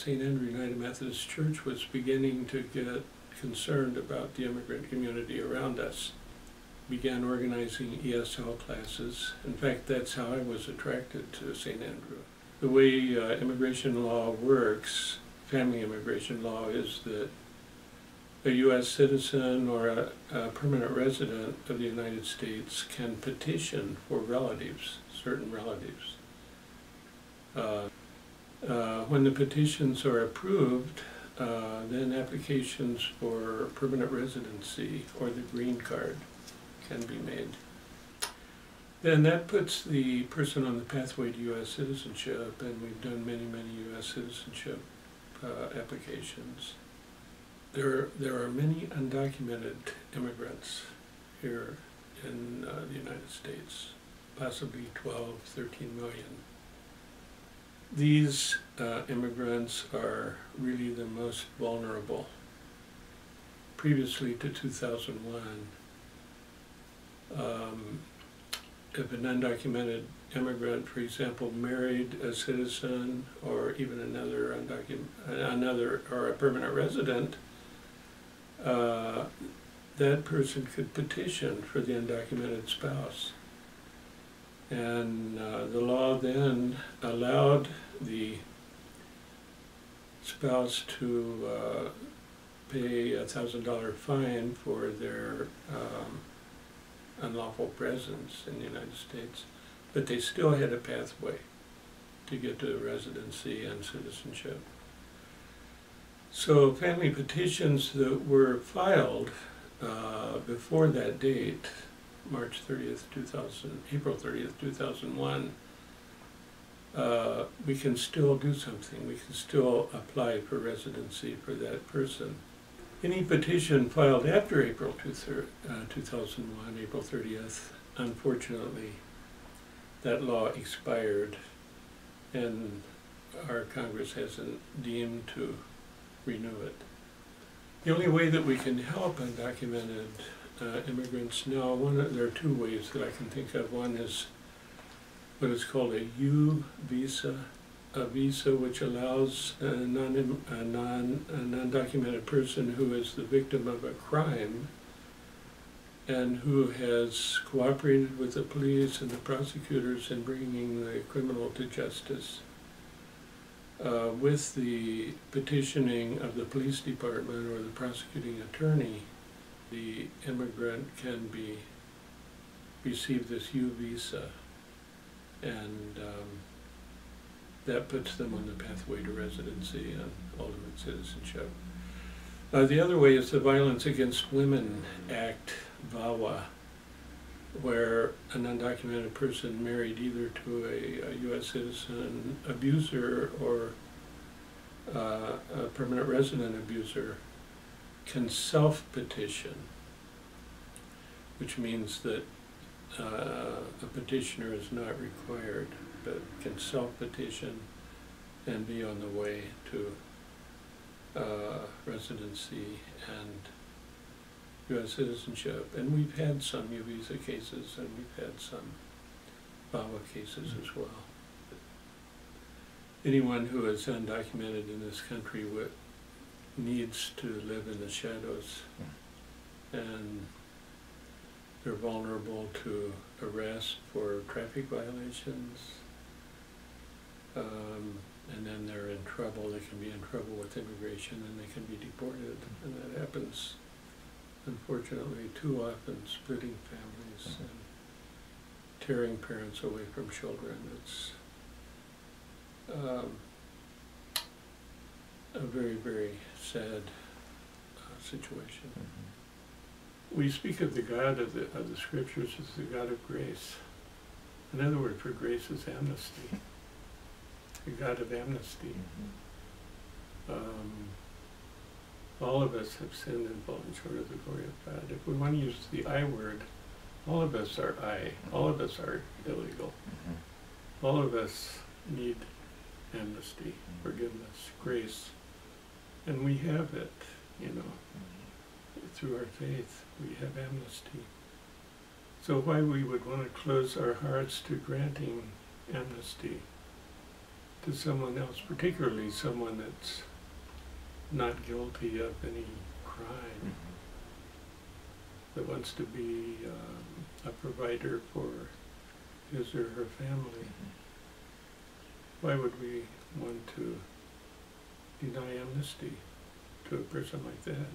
St. Andrew United Methodist Church was beginning to get concerned about the immigrant community around us. Began organizing ESL classes. In fact, that's how I was attracted to St. Andrew. The way immigration law works, family immigration law, is that a U.S. citizen or a permanent resident of the United States can petition for relatives, certain relatives. When the petitions are approved, then applications for permanent residency or the green card can be made. Then that puts the person on the pathway to U.S. citizenship, and we've done many, many U.S. citizenship applications. There are many undocumented immigrants here in the United States, possibly 12, 13 million. These immigrants are really the most vulnerable. Previously to 2001, if an undocumented immigrant, for example, married a citizen or even another or a permanent resident, that person could petition for the undocumented spouse. And the law then allowed the spouse to pay a $1,000 fine for their unlawful presence in the United States, but they still had a pathway to get to residency and citizenship. So family petitions that were filed before that date, March 30th, April 30th, 2001, we can still do something. We can still apply for residency for that person. Any petition filed after April 2001, April 30th, unfortunately, that law expired, and our Congress hasn't deemed to renew it. The only way that we can help undocumented immigrants now, there are two ways that I can think of. One is what is called a U visa, a visa which allows a non-undocumented person who is the victim of a crime and who has cooperated with the police and the prosecutors in bringing the criminal to justice. With the petitioning of the police department or the prosecuting attorney, the immigrant can receive this U visa, and that puts them on the pathway to residency and ultimate citizenship. The other way is the Violence Against Women Act, VAWA, where an undocumented person married either to a U.S. citizen abuser or a permanent resident abuser can self-petition, which means that a petitioner is not required, but can self-petition and be on the way to residency and U.S. citizenship. And we've had some U visa cases, and we've had some VAWA cases as well. Anyone who is undocumented in this country needs to live in the shadows, and they're vulnerable to arrest for traffic violations, and then they're in trouble. They can be in trouble with immigration, and they can be deported, and that happens, unfortunately, too often, splitting families and tearing parents away from children. It's a very, very sad situation. We speak of the God of the Scriptures as the God of grace. Another word for grace is amnesty. The God of amnesty. All of us have sinned and fallen short of the glory of God. If we want to use the I word, all of us are I. All of us are illegal. All of us need amnesty, forgiveness, grace. And we have it, you know. Through our faith, we have amnesty. So why we would want to close our hearts to granting amnesty to someone else, particularly someone that's not guilty of any crime, that wants to be a provider for his or her family. Why would we want to deny amnesty to a person like that?